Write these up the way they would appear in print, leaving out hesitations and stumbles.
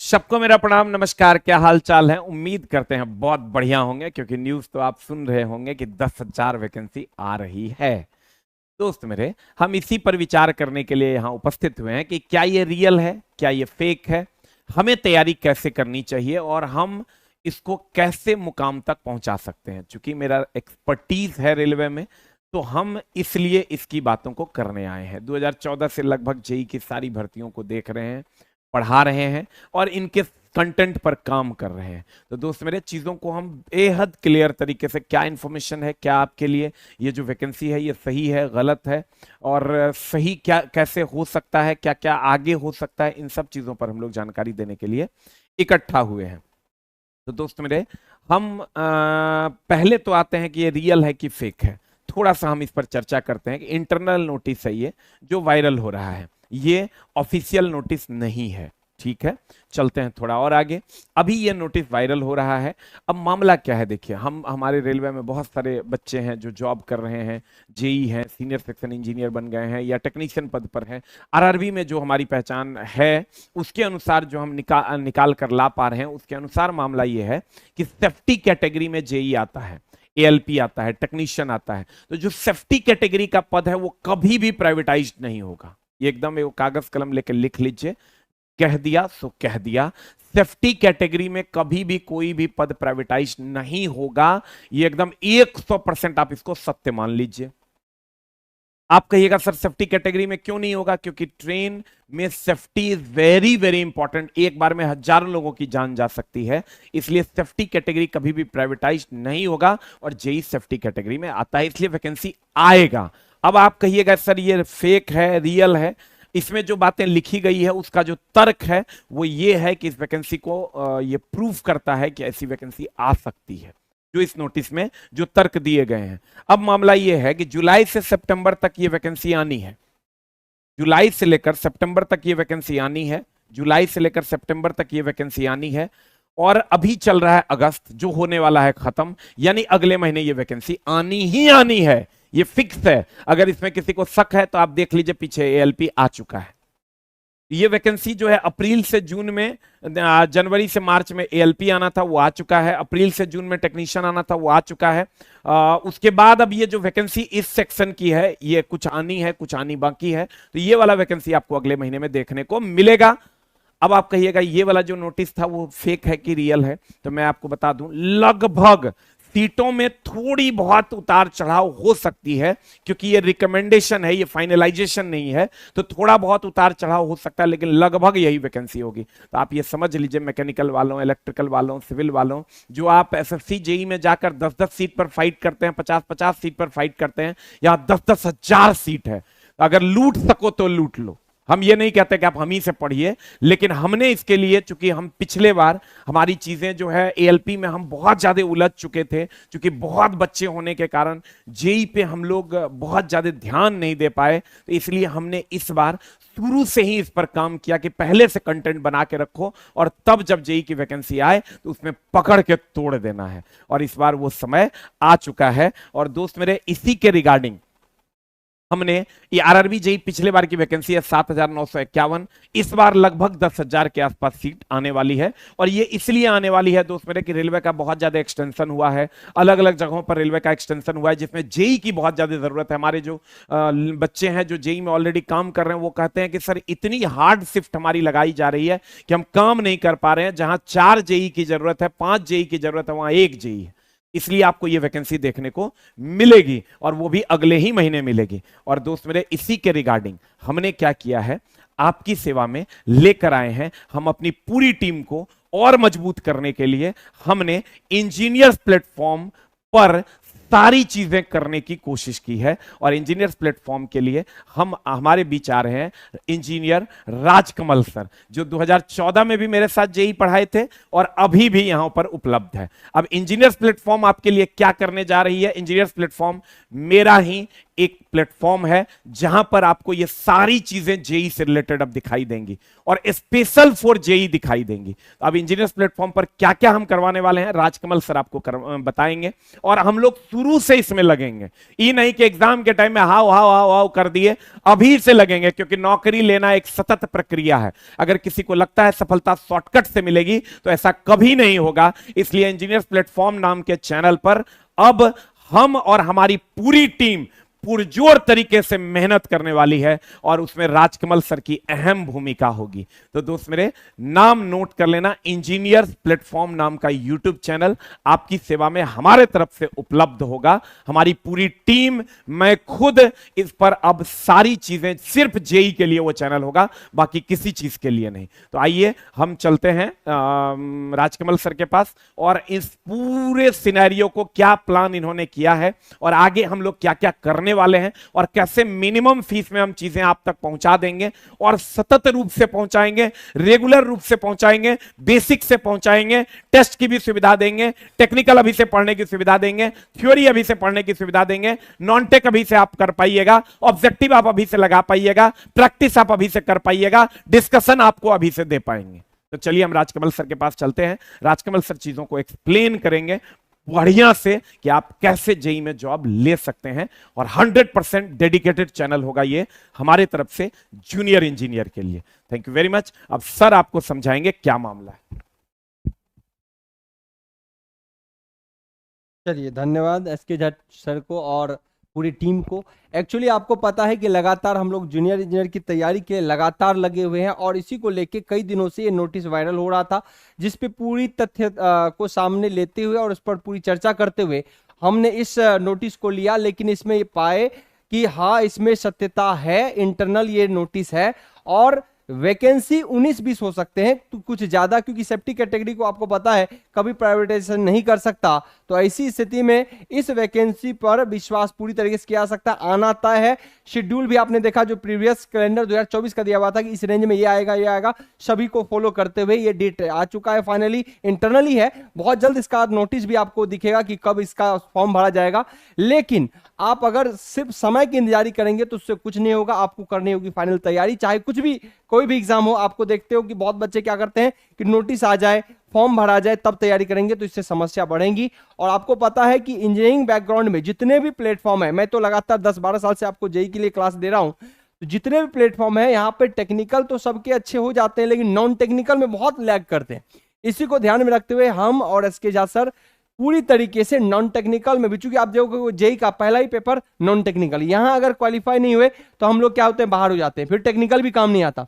सबको मेरा प्रणाम, नमस्कार। क्या हाल चाल है? उम्मीद करते हैं बहुत बढ़िया होंगे, क्योंकि न्यूज तो आप सुन रहे होंगे कि 10,000 वैकेंसी आ रही है। दोस्त मेरे, हम इसी पर विचार करने के लिए यहाँ उपस्थित हुए हैं कि क्या ये रियल है, क्या ये फेक है, हमें तैयारी कैसे करनी चाहिए और हम इसको कैसे मुकाम तक पहुंचा सकते हैं। चूंकि मेरा एक्सपर्टीज है रेलवे में, तो हम इसलिए इसकी बातों को करने आए हैं। 2014 से लगभग जेई की सारी भर्तियों को देख रहे हैं, पढ़ा रहे हैं और इनके कंटेंट पर काम कर रहे हैं। तो दोस्त मेरे, चीजों को हम बेहद क्लियर तरीके से, क्या इंफॉर्मेशन है, क्या आपके लिए ये जो वैकेंसी है ये सही है, गलत है, और सही क्या कैसे हो सकता है, क्या क्या आगे हो सकता है, इन सब चीजों पर हम लोग जानकारी देने के लिए इकट्ठा हुए हैं। तो दोस्त मेरे, हम पहले तो आते हैं कि ये रियल है कि फेक है। थोड़ा सा हम इस पर चर्चा करते हैं कि इंटरनल नोटिस है ये जो वायरल हो रहा है, ये ऑफिशियल नोटिस नहीं है। ठीक है, चलते हैं थोड़ा और आगे। अभी ये नोटिस वायरल हो रहा है। अब मामला क्या है, देखिए, हमारे रेलवे में बहुत सारे बच्चे हैं जो जॉब कर रहे हैं, जेई हैं, सीनियर सेक्शन इंजीनियर बन गए हैं या टेक्नीशियन पद पर हैं। आरआरबी में जो हमारी पहचान है उसके अनुसार जो हम निकाल कर ला पा रहे हैं, उसके अनुसार मामला ये है कि सेफ्टी कैटेगरी में जेई आता है, एएलपी आता है, टेक्नीशियन आता है। तो जो सेफ्टी कैटेगरी का पद है वो कभी भी प्राइवेटाइज नहीं होगा। ये एकदम एक कागज कलम लेकर लिख लीजिए, कह दिया सो कह दिया। सेफ्टी कैटेगरी में कभी भी कोई भी पद प्राइवेटाइज नहीं होगा। ये एकदम 100% आप इसको सत्य मान लीजिए। आप कहिएगा सर सेफ्टी कैटेगरी में क्यों नहीं होगा? क्योंकि ट्रेन में safety is very very important. एक बार में हजारों लोगों की जान जा सकती है, इसलिए सेफ्टी कैटेगरी कभी भी प्राइवेटाइज नहीं होगा और जेई सेफ्टी कैटेगरी में आता है, इसलिए वैकेंसी आएगा। अब आप कहिएगा सर ये फेक है, रियल है। इसमें जो बातें लिखी गई है उसका जो तर्क है वो ये है कि इस वैकेंसी को ये प्रूव करता है कि ऐसी वैकेंसी आ सकती है, जो इस नोटिस में जो तर्क दिए गए हैं। अब मामला यह है कि जुलाई से सितंबर तक ये वैकेंसी आनी है। जुलाई से लेकर सितंबर तक ये वैकेंसी आनी है। जुलाई से लेकर सितंबर तक ये वैकेंसी आनी है और अभी चल रहा है अगस्त, जो होने वाला है खत्म, यानी अगले महीने ये वैकेंसी आनी ही आनी है। ये फिक्स है। अगर इसमें किसी को शक है तो आप देख लीजिए, पीछे एएलपी आ चुका है। ये वैकेंसी जो है अप्रैल से जून में, जनवरी से मार्च में एएलपी आना था वो आ चुका है, अप्रैल से जून में टेक्नीशियन आना था वो आ चुका है। उसके बाद अब ये जो वैकेंसी इस सेक्शन की है ये कुछ आनी है, कुछ आनी बाकी है। तो ये वाला वैकेंसी आपको अगले महीने में देखने को मिलेगा। अब आप कहिएगा ये वाला जो नोटिस था वो फेक है कि रियल है, तो मैं आपको बता दूं लगभग सीटों में थोड़ी बहुत उतार चढ़ाव हो सकती है, क्योंकि ये रिकमेंडेशन है, ये फाइनलाइजेशन नहीं है, तो थोड़ा बहुत उतार चढ़ाव हो सकता है, लेकिन लगभग यही वैकेंसी होगी। तो आप ये समझ लीजिए, मैकेनिकल वालों, इलेक्ट्रिकल वालों, सिविल वालों, जो आप एसएससी जेई में जाकर 10-10 सीट पर फाइट करते हैं, 50-50 सीट पर फाइट करते हैं, यहाँ 10-10 हजार सीट है। अगर लूट सको तो लूट लो। हम ये नहीं कहते कि आप हम ही से पढ़िए, लेकिन हमने इसके लिए, चूंकि हम पिछले बार हमारी चीजें जो है एएलपी में हम बहुत ज्यादा उलझ चुके थे, क्योंकि बहुत बच्चे होने के कारण जेई पे हम लोग बहुत ज्यादा ध्यान नहीं दे पाए, तो इसलिए हमने इस बार शुरू से ही इस पर काम किया कि पहले से कंटेंट बना के रखो और तब जब जेई की वैकेंसी आए तो उसमें पकड़ के तोड़ देना है। और इस बार वो समय आ चुका है। और दोस्त मेरे, इसी के रिगार्डिंग हमने ये आरआरबी जेई पिछले बार की वैकेंसी है 7,951, इस बार लगभग 10,000 के आसपास सीट आने वाली है। और ये इसलिए आने वाली है दोस्त मेरे कि रेलवे का बहुत ज्यादा एक्सटेंशन हुआ है, अलग अलग जगहों पर रेलवे का एक्सटेंशन हुआ है, जिसमें जेई की बहुत ज्यादा जरूरत है। हमारे जो बच्चे हैं जो जेई में ऑलरेडी काम कर रहे हैं वो कहते हैं कि सर इतनी हार्ड शिफ्ट हमारी लगाई जा रही है कि हम काम नहीं कर पा रहे हैं। जहां 4 जेई की जरूरत है, 5 जेई की जरूरत है, वहां 1 जेई है। इसलिए आपको यह वैकेंसी देखने को मिलेगी और वो भी अगले ही महीने मिलेगी। और दोस्त मेरे, इसी के रिगार्डिंग हमने क्या किया है, आपकी सेवा में लेकर आए हैं। हम अपनी पूरी टीम को और मजबूत करने के लिए हमने इंजीनियर्स प्लेटफॉर्म पर सारी चीजें करने की कोशिश की है। और इंजीनियर्स प्लेटफॉर्म के लिए हमारे बीच आ रहे हैं इंजीनियर राजकमल सर, जो 2014 में भी मेरे साथ जेई पढ़ाए थे और अभी भी यहां पर उपलब्ध है। अब इंजीनियर्स प्लेटफॉर्म आपके लिए क्या करने जा रही है? इंजीनियर्स प्लेटफॉर्म मेरा ही एक प्लेटफॉर्म है जहां पर आपको ये सारी चीजें जेई से रिलेटेड अब दिखाई देंगी और स्पेशल फॉर जेई दिखाई देंगी। तो अब इंजीनियर्स प्लेटफॉर्म पर क्या क्या हम करवाने वाले हैं राजकमल सर आपको बताएंगे और हम लोग शुरू से इसमें लगेंगे। ये नहीं कि एग्जाम के टाइम में हाउ हाउ हाउ हाउ कर दिए, अभी से लगेंगे, क्योंकि नौकरी लेना एक सतत प्रक्रिया है। अगर किसी को लगता है सफलता शॉर्टकट से मिलेगी तो ऐसा कभी नहीं होगा। इसलिए इंजीनियर्स प्लेटफॉर्म नाम के चैनल पर अब हम और हमारी पूरी टीम पुरजोर तरीके से मेहनत करने वाली है और उसमें राजकमल सर की अहम भूमिका होगी। तो दोस्त मेरे, नाम नोट कर लेना, इंजीनियर्स प्लेटफॉर्म नाम का यूट्यूब चैनल आपकी सेवा में हमारे तरफ से उपलब्ध होगा। हमारी पूरी टीम, मैं खुद इस पर अब सारी चीजें सिर्फ जेई के लिए वो चैनल होगा, बाकी किसी चीज के लिए नहीं। तो आइए हम चलते हैं राजकमल सर के पास और इस पूरे सिनेरियो को, क्या प्लान इन्होंने किया है और आगे हम लोग क्या क्या करने वाले हैं और कैसे मिनिमम फीस में हम चीजें आप तक पहुंचा देंगे और सतत रूप से पहुंचाएंगे, रेगुलर रूप से पहुंचाएंगे, बेसिक से पहुंचाएंगे, टेस्ट की भी सुविधा देंगे, टेक्निकल अभी से पढ़ने की सुविधा देंगे, थ्योरी अभी से पढ़ने की सुविधा देंगे, नॉन टेक अभी से आप कर पाइएगा, ऑब्जेक्टिव आप अभी से लगा पाइएगा, प्रैक्टिस आप अभी से कर पाइएगा, डिस्कशन आपको अभी से दे पाएंगे। तो चलिए हम राजकमल सर के पास चलते हैं। राजकमल सर चीजों को एक्सप्लेन करेंगे बढ़िया से कि आप कैसे जेई में जॉब ले सकते हैं और 100% डेडिकेटेड चैनल होगा ये हमारे तरफ से जूनियर इंजीनियर के लिए। Thank you very much. अब सर आपको समझाएंगे क्या मामला है। चलिए, धन्यवाद एसके जट सर को और पूरी टीम को। एक्चुअली आपको पता है कि लगातार हम लोग जूनियर इंजीनियर की तैयारी के लगातार लगे हुए हैं और इसी को लेके कई दिनों से ये नोटिस वायरल हो रहा था, जिस पे पूरी तथ्य को सामने लेते हुए और उस पर पूरी चर्चा करते हुए हमने इस नोटिस को लिया। लेकिन इसमें ये पाए कि हाँ, इसमें सत्यता है, इंटरनल ये नोटिस है और वैकेंसी 19-20 हो सकते हैं, तो कुछ ज्यादा, क्योंकि सेफ्टी कैटेगरी को आपको पता है कभी प्राइवेटाइजेशन नहीं कर सकता। तो ऐसी स्थिति में इस वैकेंसी पर विश्वास पूरी तरीके से किया जा सकता है। आना तय है। शेड्यूल भी आपने देखा जो प्रीवियस कैलेंडर 2024 का दिया हुआ था कि इस रेंज में ये आएगा ये आएगा, सभी को फॉलो करते हुए ये डेट आ चुका है। फाइनली इंटरनली है, बहुत जल्द इसका नोटिस भी आपको दिखेगा कि कब इसका फॉर्म भरा जाएगा। लेकिन आप अगर सिर्फ समय की इंतजारी करेंगे तो उससे कुछ नहीं होगा, आपको करनी होगी फाइनल तैयारी। चाहे कुछ भी, कोई भी एग्जाम हो, आपको देखते हो कि बहुत बच्चे क्या करते हैं कि नोटिस आ जाए, फॉर्म भरा जाए, तब तैयारी करेंगे, तो इससे समस्या बढ़ेगी। और आपको पता है कि इंजीनियरिंग बैकग्राउंड में जितने भी प्लेटफॉर्म है, मैं तो लगातार 10-12 साल से आपको जेई के लिए क्लास दे रहा हूं, तो जितने भी प्लेटफॉर्म है यहाँ पे टेक्निकल तो सबके अच्छे हो जाते हैं, लेकिन नॉन टेक्निकल में बहुत लैग करते हैं। इसी को ध्यान में रखते हुए हम और एसके झा सर पूरी तरीके से नॉन टेक्निकल में भी, चूंकि आप देखोगे जेई का पहला ही पेपर नॉन टेक्निकल, यहां अगर क्वालिफाई नहीं हुए तो हम लोग क्या होते हैं, बाहर हो जाते हैं, फिर टेक्निकल भी काम नहीं आता।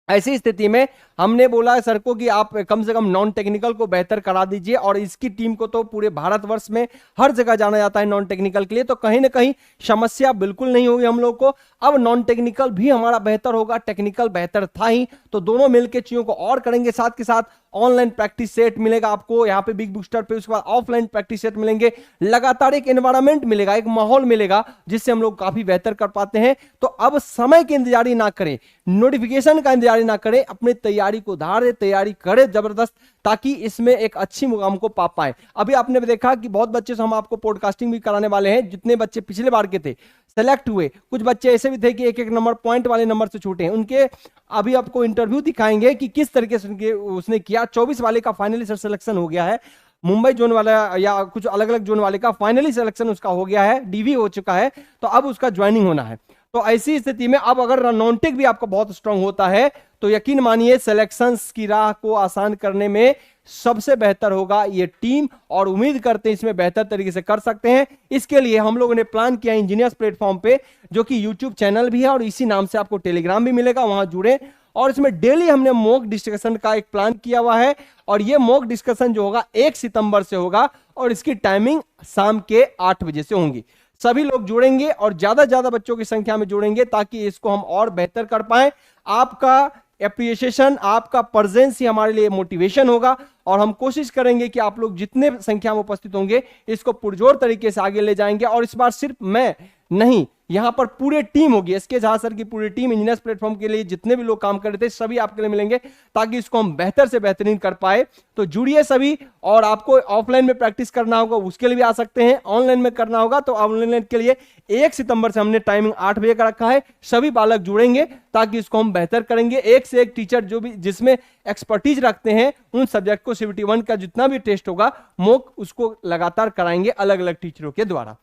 ऐसी स्थिति में हमने बोला सर को कि आप कम से कम नॉन टेक्निकल को बेहतर करा दीजिए, और इसकी टीम को तो पूरे भारतवर्ष में हर जगह जाना जाता है नॉन टेक्निकल के लिए, तो कहीं ना कहीं समस्या बिल्कुल नहीं होगी हम लोग को। अब नॉन टेक्निकल भी हमारा बेहतर होगा, टेक्निकल बेहतर था ही, तो दोनों मिलकर चीजों को और करेंगे। साथ के साथ ऑनलाइन प्रैक्टिस सेट मिलेगा आपको यहाँ पे बिग बूस्टर पे, उसके बाद ऑफलाइन प्रैक्टिस सेट मिलेंगे, लगातार एक एनवायरमेंट मिलेगा, एक माहौल मिलेगा जिससे हम लोग काफी बेहतर कर पाते हैं। तो अब समय की इंतजारी ना करें, नोटिफिकेशन का इंतजारी ना करें, अपनी तैयारी को धारे, तैयारी करें जबरदस्त, ताकि इसमें एक अच्छी मुकाम को पा पाए। अभी आपने देखा कि बहुत बच्चे से हम आपको पॉडकास्टिंग भी कराने वाले हैं, जितने बच्चे पिछले बार के थे सेलेक्ट हुए, कुछ बच्चे ऐसे भी थे कि एक नंबर पॉइंट वाले नंबर से छूटे हैं, उनके अभी आपको इंटरव्यू दिखाएंगे कि किस तरीके से उसने किया। 24 वाले का फाइनली सिलेक्शन हो गया है, मुंबई जोन वाला या कुछ अलग अलग जोन वाले का फाइनली सिलेक्शन उसका हो गया है, डीवी हो चुका है, तो अब उसका ज्वाइनिंग होना है। तो ऐसी स्थिति में अब अगर नॉन टेक भी आपका बहुत स्ट्रांग होता है तो यकीन मानिए सिलेक्शंस की राह को आसान करने में सबसे बेहतर होगा ये टीम, और उम्मीद करते हैं इसमें बेहतर तरीके से कर सकते हैं। इसके लिए हम लोगों ने प्लान किया इंजीनियर्स प्लेटफॉर्म पे, जो कि यूट्यूब चैनल भी है और इसी नाम से आपको टेलीग्राम भी मिलेगा, वहां जुड़े। और इसमें डेली हमने मॉक डिस्कशन का एक प्लान किया हुआ है, और ये मॉक डिस्कशन जो होगा 1 सितंबर से होगा, और इसकी टाइमिंग शाम के 8 बजे से होंगी। सभी लोग जुड़ेंगे और ज्यादा से ज्यादा बच्चों की संख्या में जुड़ेंगे, ताकि इसको हम और बेहतर कर पाए। आपका एप्रिसिएशन, आपका प्रेजेंस ही हमारे लिए मोटिवेशन होगा, और हम कोशिश करेंगे कि आप लोग जितने संख्या में उपस्थित होंगे इसको पुरजोर तरीके से आगे ले जाएंगे। और इस बार सिर्फ मैं नहीं, यहाँ पर पूरे टीम होगी, एसके झा सर की पूरी टीम इंजीनियर्स प्लेटफॉर्म के लिए जितने भी लोग काम कर रहे थे सभी आपके लिए मिलेंगे, ताकि इसको हम बेहतर से बेहतरीन कर पाए। तो जुड़िए सभी, और आपको ऑफलाइन में प्रैक्टिस करना होगा उसके लिए भी आ सकते हैं, ऑनलाइन में करना होगा तो ऑनलाइन के लिए 1 सितंबर से हमने टाइमिंग 8 बजे का रखा है। सभी बालक जुड़ेंगे ताकि इसको हम बेहतर करेंगे। एक से एक टीचर जो भी जिसमें एक्सपर्टीज रखते हैं उन सब्जेक्ट को CBT 1 का जितना भी टेस्ट होगा मॉक उसको लगातार कराएंगे अलग अलग टीचरों के द्वारा।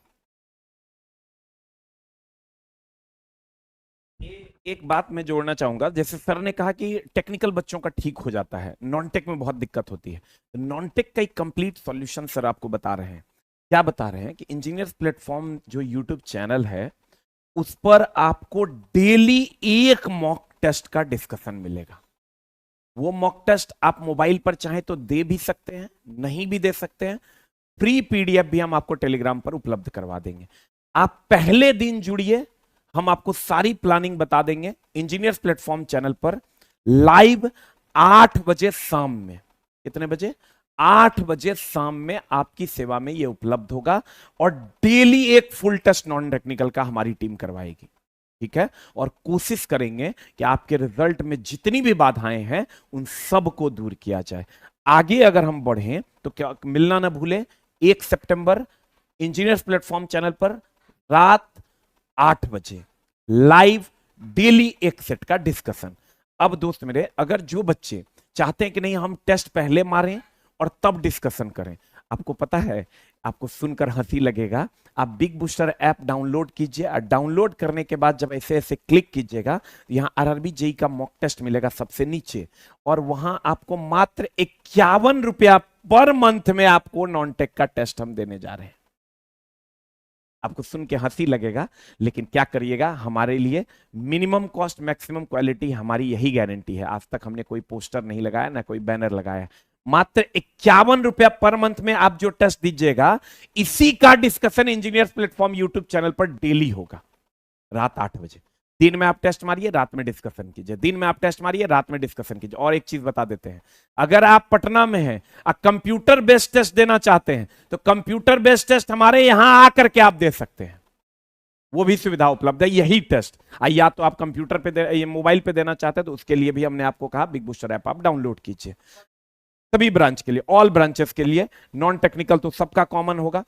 एक बात मैं जोड़ना चाहूंगा, जैसे सर ने कहा कि टेक्निकल बच्चों का ठीक हो जाता है, नॉन टेक में बहुत दिक्कत होती है। नॉन टेक का एक कंप्लीट सॉल्यूशन सर आपको बता रहे हैं। क्या बता रहे हैं कि इंजीनियर्स प्लेटफॉर्म जो यूट्यूब चैनल है उस पर आपको डेली एक मॉक टेस्ट का डिस्कशन मिलेगा। वो मॉक टेस्ट आप मोबाइल पर चाहे तो दे भी सकते हैं, नहीं भी दे सकते हैं। फ्री PDF भी हम आपको टेलीग्राम पर उपलब्ध करवा देंगे। आप पहले दिन जुड़िए, हम आपको सारी प्लानिंग बता देंगे। इंजीनियर्स प्लेटफॉर्म चैनल पर लाइव 8 बजे शाम में, कितने बजे? 8 बजे शाम में आपकी सेवा में यह उपलब्ध होगा, और डेली एक फुल टेस्ट नॉन टेक्निकल का हमारी टीम करवाएगी, ठीक है। और कोशिश करेंगे कि आपके रिजल्ट में जितनी भी बाधाएं हैं उन सब को दूर किया जाए। आगे अगर हम बढ़ें तो क्या मिलना ना भूलें, 1 सितंबर इंजीनियर्स प्लेटफॉर्म चैनल पर रात 8 बजे लाइव डेली एक सेट का डिस्कशन। अब दोस्त मेरे, अगर जो बच्चे चाहते हैं कि नहीं हम टेस्ट पहले मारें और तब डिस्कशन करें, आपको पता है, आपको सुनकर हंसी लगेगा, आप बिग बूस्टर ऐप डाउनलोड कीजिए, और डाउनलोड करने के बाद जब ऐसे ऐसे क्लिक कीजिएगा तो यहां RRB JEE का मॉक टेस्ट मिलेगा सबसे नीचे, और वहां आपको मात्र 51 रुपया पर मंथ में आपको नॉन टेक का टेस्ट हम देने जा रहे हैं। आपको सुन के हंसी लगेगा, लेकिन क्या करिएगा, हमारे लिए मिनिमम कॉस्ट मैक्सिमम क्वालिटी हमारी यही गारंटी है। आज तक हमने कोई पोस्टर नहीं लगाया, ना कोई बैनर लगाया। मात्र 51 रुपया पर मंथ में आप जो टेस्ट दीजिएगा, इसी का discussion engineers platform YouTube channel पर डेली होगा रात 8 बजे। दिन में आप टेस्ट मारिए, रात में डिस्कशन कीजिए, दिन में आप टेस्ट मारिए, रात में डिस्कशन कीजिए। और एक चीज बता देते हैं, अगर आप पटना में हैं और कंप्यूटर बेस्ड टेस्ट देना चाहते हैं तो कंप्यूटर बेस्ड टेस्ट हमारे यहां आकर के आप दे सकते हैं, वो भी सुविधा उपलब्ध है। यही टेस्ट या तो आप कंप्यूटर पे मोबाइल पे देना चाहते हैं तो उसके लिए भी हमने आपको कहा बिग बूस्टर ऐप आप डाउनलोड कीजिए। सभी ब्रांच के लिए, ऑल ब्रांचेस के लिए, नॉन टेक्निकल तो सबका कॉमन होगा।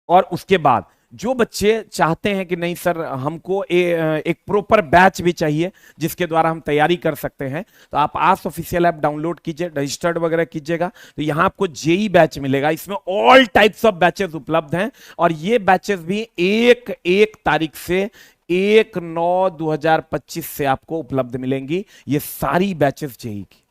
और उसके बाद जो बच्चे चाहते हैं कि नहीं सर हमको एक प्रॉपर बैच भी चाहिए जिसके द्वारा हम तैयारी कर सकते हैं, तो आप आस ऑफिशियल ऐप डाउनलोड कीजिए, रजिस्टर्ड वगैरह कीजिएगा, तो यहां आपको JEE बैच मिलेगा। इसमें ऑल टाइप्स ऑफ बैचेस उपलब्ध हैं, और ये बैचेस भी 1 तारीख से 1/9/2025 से आपको उपलब्ध मिलेंगी। ये सारी बैचेस JEE की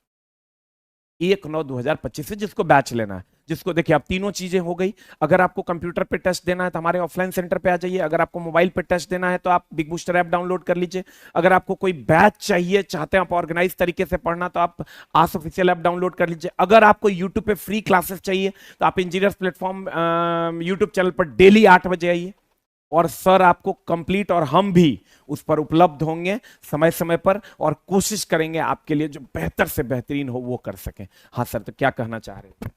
1/9/2025 से, जिसको बैच लेना है, जिसको देखिए आप तीनों चीजें हो गई। अगर आपको कंप्यूटर पे टेस्ट देना है तो हमारे ऑफलाइन सेंटर पे आ जाइए, अगर आपको मोबाइल पे टेस्ट देना है तो आप बिग बूस्टर ऐप डाउनलोड कर लीजिए, अगर आपको कोई बैच चाहिए, चाहते हैं आप ऑर्गेनाइज तरीके से पढ़ना तो आप आस ऑफिशियल ऐप डाउनलोड कर लीजिए, अगर आपको यूट्यूब पे फ्री क्लासेस चाहिए तो आप इंजीनियर्स प्लेटफॉर्म यूट्यूब चैनल पर डेली 8 बजे आइए, और सर आपको कंप्लीट और हम भी उस पर उपलब्ध होंगे समय समय पर, और कोशिश करेंगे आपके लिए जो बेहतर से बेहतरीन हो वो कर सकें। हाँ सर, तो क्या कहना चाह रहे हैं?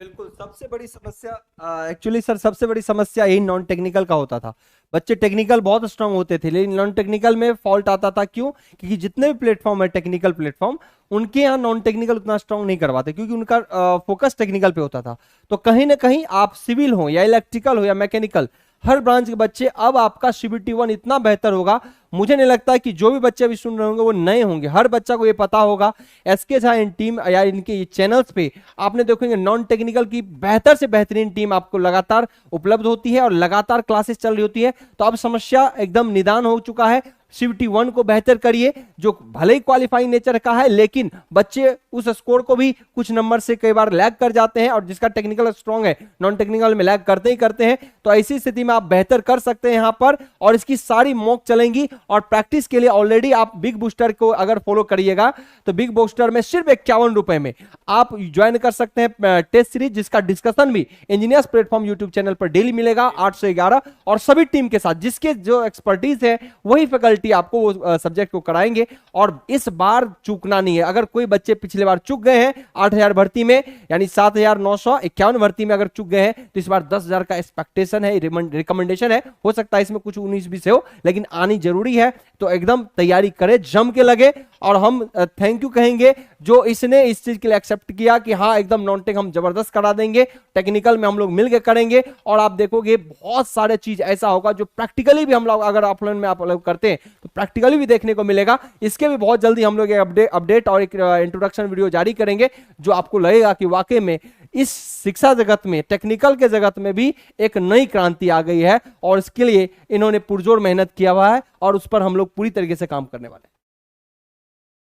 बिल्कुल, सबसे बड़ी समस्या एक्चुअली सर सबसे बड़ी समस्या यही नॉन टेक्निकल का होता था। बच्चे टेक्निकल बहुत स्ट्रांग होते थे लेकिन नॉन टेक्निकल में फॉल्ट आता था। क्यों? क्योंकि जितने भी प्लेटफॉर्म है टेक्निकल प्लेटफॉर्म, उनके यहाँ नॉन टेक्निकल उतना स्ट्रांग नहीं करवाते, क्योंकि उनका फोकस टेक्निकल पे होता था। तो कहीं ना कहीं आप सिविल हो या इलेक्ट्रिकल हो या मैकेनिकल, हर ब्रांच के बच्चे, अब आपका CBT 1 इतना बेहतर होगा। मुझे नहीं लगता कि जो भी बच्चे अभी सुन रहे होंगे वो नए होंगे, हर बच्चा को ये पता होगा। एसके झा इन टीम या इनके ये चैनल्स पे आपने देखेंगे नॉन टेक्निकल की बेहतर से बेहतरीन टीम आपको लगातार उपलब्ध होती है और लगातार क्लासेस चल रही होती है। तो अब समस्या एकदम निदान हो चुका है। CBT 1 को बेहतर करिए, जो भले ही क्वालिफाइंग नेचर का है लेकिन बच्चे उस स्कोर को भी कुछ नंबर से कई बार लैग कर जाते हैं, और जिसका टेक्निकल स्ट्रांग है नॉन टेक्निकल में लैग करते ही करते हैं। तो ऐसी स्थिति में आप बेहतर कर सकते हैं यहां पर, और इसकी सारी मॉक चलेंगी। और प्रैक्टिस के लिए ऑलरेडी आप बिग बूस्टर को अगर फॉलो करिएगा तो बिग बूस्टर में सिर्फ 51 रुपए में आप ज्वाइन कर सकते हैं टेस्ट सीरीज, जिसका डिस्कशन भी इंजीनियर्स प्लेटफॉर्म यूट्यूब चैनल पर डेली मिलेगा 8 से 11, और सभी टीम के साथ जिसके जो एक्सपर्टीज है वही फैकल्टी आपको वो सब्जेक्ट को कराएंगे। और इस बार चूकना नहीं है। अगर कोई बच्चे पिछले बार चूक गए हैं 8000 भर्ती में, यानी 7951 भर्ती में अगर चूक गए हैं, तो इस बार 10,000 का एक्सपेक्टेशन है, रिकमेंडेशन है। हो सकता है इसमें कुछ 19-20 हो, लेकिन आनी जरूरी है। तो एकदम तैयारी करें, जम के लगे। और हम थैंक यू कहेंगे जो इसने इस चीज के लिए एक्सेप्ट किया कि हाँ एकदम नॉन टेक हम जबरदस्त करा देंगे, टेक्निकल में हम लोग मिलकर करेंगे। और आप देखोगे बहुत सारे चीज ऐसा होगा जो प्रैक्टिकली भी हम लोग अगर ऑफलाइन में आप लोग करते हैं तो प्रैक्टिकली भी देखने को मिलेगा। इसके भी बहुत जल्दी हम लोग अपडेट और एक इंट्रोडक्शन वीडियो जारी करेंगे, जो आपको लगेगा कि वाकई में इस शिक्षा जगत में, टेक्निकल के जगत में भी एक नई क्रांति आ गई है। और इसके लिए इन्होंने पुरजोर मेहनत किया हुआ है, और उस पर हम लोग पूरी तरीके से काम करने वाले हैं।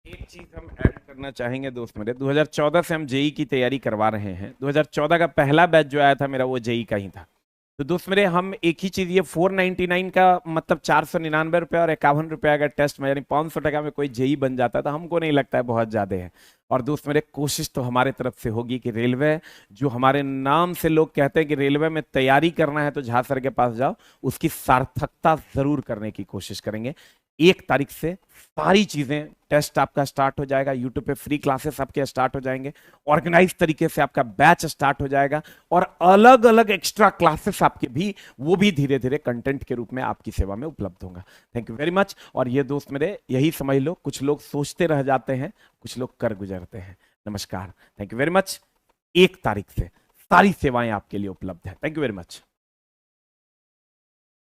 एक चीज हम ऐड करना चाहेंगे दोस्त मेरे, 2014 से हम जेई की तैयारी करवा रहे हैं। 2014 का पहला बैच जो आया था मेरा, वो जेई का ही था। तो दोस्त मेरे, हम एक ही चीज, ये 499 का मतलब 499 रुपये और 51 रुपये अगर टेस्ट में, यानी 500 टका में कोई जेई बन जाता है, तो हमको नहीं लगता है बहुत ज्यादा है। और दोस्त मेरे, कोशिश तो हमारे तरफ से होगी कि रेलवे, जो हमारे नाम से लोग कहते हैं कि रेलवे में तैयारी करना है तो झा सर के पास जाओ, उसकी सार्थकता जरूर करने की कोशिश करेंगे। 1 तारीख से सारी चीजें, टेस्ट आपका स्टार्ट हो जाएगा, यूट्यूब पे फ्री क्लासेस आपके स्टार्ट हो जाएंगे, ऑर्गेनाइज तरीके से आपका बैच स्टार्ट हो जाएगा, और अलग अलग एक्स्ट्रा क्लासेस आपके भी, वो भी धीरे धीरे कंटेंट के रूप में आपकी सेवा में उपलब्ध होगा। Thank you very much. और ये दोस्त मेरे, यही समझ लो, कुछ लोग सोचते रह जाते हैं, कुछ लोग कर गुजरते हैं। नमस्कार, थैंक यू वेरी मच। 1 तारीख से सारी सेवाएं आपके लिए उपलब्ध है। Thank you very much.